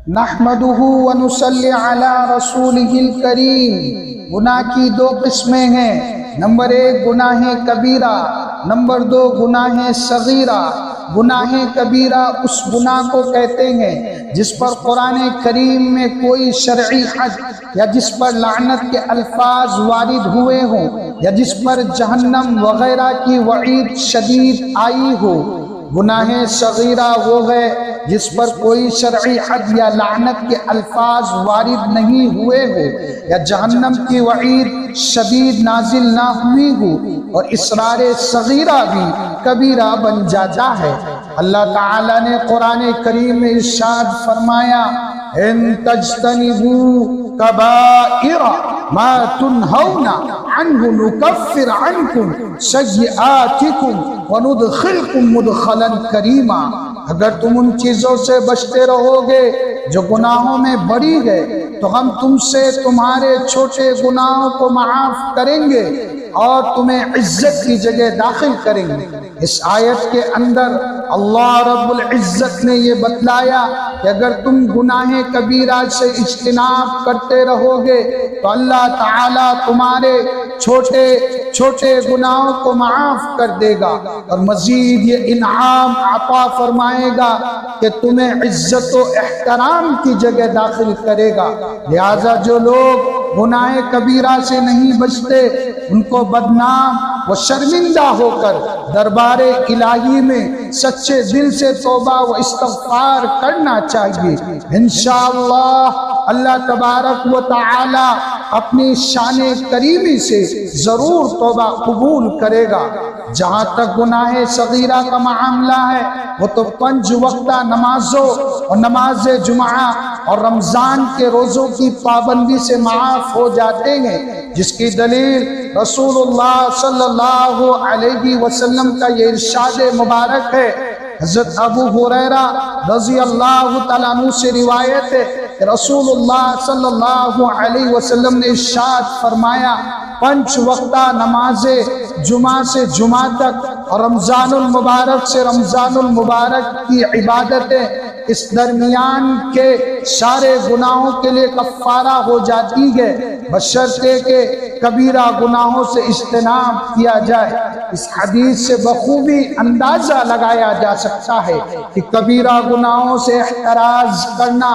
نحمدہ ونصلی علی رسولہ الکریم۔ گناہ کی دو قسمیں ہیں، نمبر ایک گناہ کبیرہ، نمبر دو گناہ صغیرہ۔ گناہ کبیرہ اس گناہ کو کہتے ہیں جس پر قرآن کریم میں کوئی شرعی حد یا جس پر لعنت کے الفاظ وارد ہوئے ہوں یا جس پر جہنم وغیرہ کی وعید شدید آئی ہو۔ گناہ صغیرہ وہ ہے جس پر کوئی شرعی حد یا لعنت کے الفاظ وارد نہیں ہوئے ہو یا جہنم کی وعید شدید نازل نہ ہوئی ہو، اور اصرار صغیرہ بھی کبیرہ بن جاتا ہے۔ اللہ تعالیٰ نے قرآن کریم میں ارشاد فرمایا، ان تجتنبوا کبائر ما تنہون عنہ نکفر عنکم سیئاتکم وندخلکم مدخلا کریما۔ اگر تم ان چیزوں سے بچتے رہو گے جو گناہوں میں بڑی ہے تو ہم تم سے تمہارے چھوٹے گناہوں کو معاف کریں گے اور تمہیں عزت کی جگہ داخل کریں گے۔ اس آیت کے اندر اللہ رب العزت نے یہ بتلایا کہ اگر تم گناہ کبیرہ سے اجتناب کرتے رہو گے تو اللہ تعالیٰ تمہارے چھوٹے چھوٹے گناہوں کو معاف کر دے گا اور مزید یہ انعام عطا فرمائے گا کہ تمہیں عزت و احترام کی جگہ داخل کرے گا۔ لہٰذا جو لوگ گناہ کبیرہ سے نہیں بچتے ان کو بدنام و شرمندہ ہو کر دربار الہی میں سچے دل سے توبہ و استغفار کرنا چاہیے۔ انشاءاللہ اللہ تبارک و تعالی اپنی شان کریمی سے ضرور توبہ قبول کرے گا۔ جہاں تک گناہ صغیرہ کا معاملہ ہے وہ تو 5 وقتہ نمازوں اور نماز جمعہ اور رمضان کے روزوں کی پابندی سے معاف ہو جاتے ہیں، جس کی دلیل رسول اللہ صلی اللہ علیہ وسلم کا یہ ارشاد مبارک ہے۔ حضرت ابو ہریرہ رضی اللہ تعالیٰ عنہ سے روایت ہے کہ رسول اللہ صلی اللہ علیہ وسلم نے ارشاد فرمایا، 5 وقتہ نماز جمعہ سے جمعہ تک اور رمضان المبارک سے رمضان المبارک کی عبادتیں اس درمیان کے سارے گناہوں کے لیے کفارہ ہو جاتی ہے، بشرطے کہ کبیرہ گناہوں سے اجتناب کیا جائے۔ اس حدیث سے بخوبی اندازہ لگایا جا سکتا ہے کہ کبیرہ گناہوں سے احتراز کرنا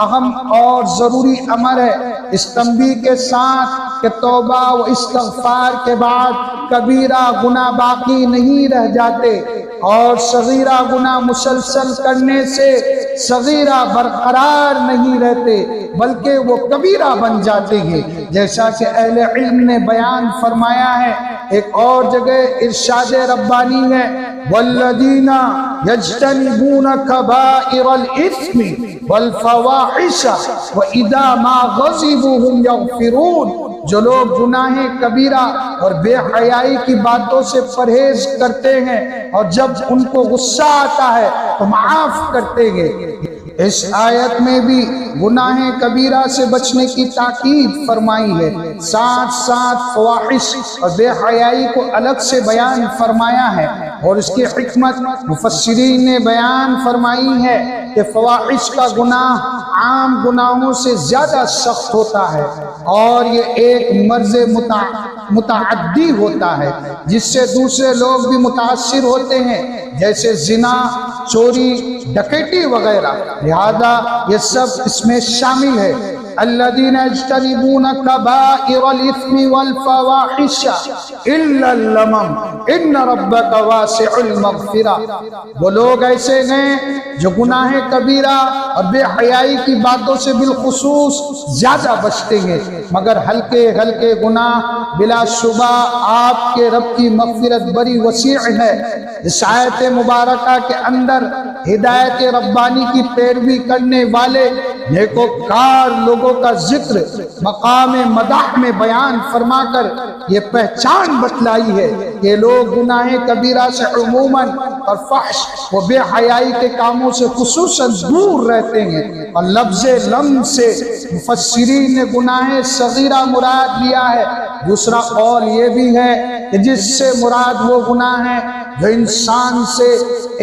اہم اور ضروری امر ہے، اس تنبیہ کے ساتھ کہ توبہ و استغفار کے بعد کبیرہ گناہ باقی نہیں رہ جاتے اور صغیرہ گناہ مسلسل کرنے سے صغیرہ برقرار نہیں رہتے بلکہ وہ کبیرہ بن جاتے ہیں، جیسا کہ اہل علم نے بیان فرمایا ہے۔ ایک اور جگہ ارشاد ربانی ہے، والذین یجتنبون کبائر الاثم والفواحش واذا ما غضبوا هم یغفرون۔ جو لوگ گناہ کبیرہ اور بے حیائی کی باتوں سے پرہیز کرتے ہیں اور جب ان کو غصہ آتا ہے تو معاف کرتے ہیں۔ اس آیت میں بھی گناہ کبیرہ سے بچنے کی تاکید فرمائی ہے، ساتھ ساتھ فواحش اور بے حیائی کو الگ سے بیان فرمایا ہے، اور اس کی حکمت مفسرین نے بیان فرمائی ہے کہ فواحش کا گناہ عام گناہوں سے زیادہ سخت ہوتا ہے اور یہ ایک مرض متعدی ہوتا ہے جس سے دوسرے لوگ بھی متاثر ہوتے ہیں، جیسے زنا، چوری، ڈکیتی وغیرہ۔ لہذا یہ سب اس میں شامل ہے۔ الذین یجتنبون کبائر الاثم والفواحش الا اللمم ان ربک واسع المغفرہ۔ وہ لوگ ایسے ہیں جو گناہ کبیرہ اور بے حیائی کی باتوں سے بالخصوص زیادہ بچتے ہیں، مگر ہلکے ہلکے گناہ بلا شبہ آپ کے رب کی مغفرت بڑی وسیع ہے۔ اس آیت مبارکہ کے اندر ہدایت ربانی کی پیروی کرنے والے نیکوکار لوگوں کا ذکر مقام مدح میں بیان فرما کر یہ پہچان بتلائی ہے کہ لوگ گناہ کبیرہ سے عموماً اور فحش و بے حیائی کے کاموں سے خصوصاً دور رہتے ہیں اور لفظ لم سے مفسرین نے گناہ صغیرہ مراد لیا ہے۔ دوسرا قول یہ بھی ہے کہ جس سے مراد وہ گناہ ہے جو انسان سے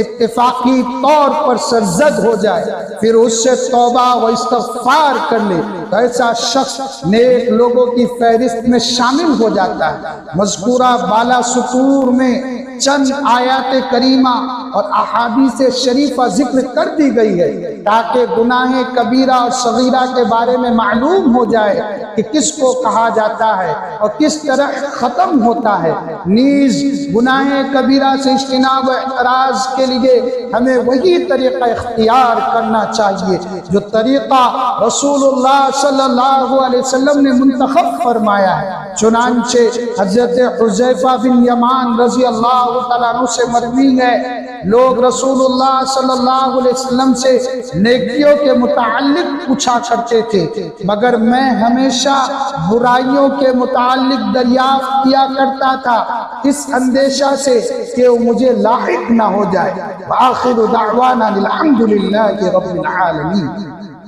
اتفاقی طور پر سرزد ہو جائے، پھر اس سے توبہ و استغفار کر لے تو ایسا شخص نیک لوگوں کی فہرست میں شامل ہو جاتا ہے۔ مذکورہ بالا سطور میں چند آیات کریمہ اور احادیث شریفہ ذکر کر دی گئی ہے تاکہ گناہ کبیرہ اور صغیرہ کے بارے میں معلوم ہو جائے کہ کس کو کہا جاتا ہے اور کس طرح ختم ہوتا ہے۔ نیز گناہ کبیرہ سے اجتناب و اعراض کے لیے ہمیں وہی طریقہ اختیار کرنا چاہیے جو طریقہ رسول اللہ صلی اللہ علیہ وسلم نے منتخب فرمایا ہے۔ چنانچہ حضرت حذیفہ بن یمان رضی اللہ تعالیٰ عنہ سے مروی ہے، لوگ رسول اللہ صلی اللہ علیہ وسلم سے نیکیوں کے متعلق پوچھا کرتے تھے، مگر میں ہمیشہ برائیوں کے متعلق دریافت کیا کرتا تھا اس اندیشہ سے کہ وہ مجھے لاحق نہ ہو جائے۔ وآخر دعوانا الحمدللہ رب العالمین۔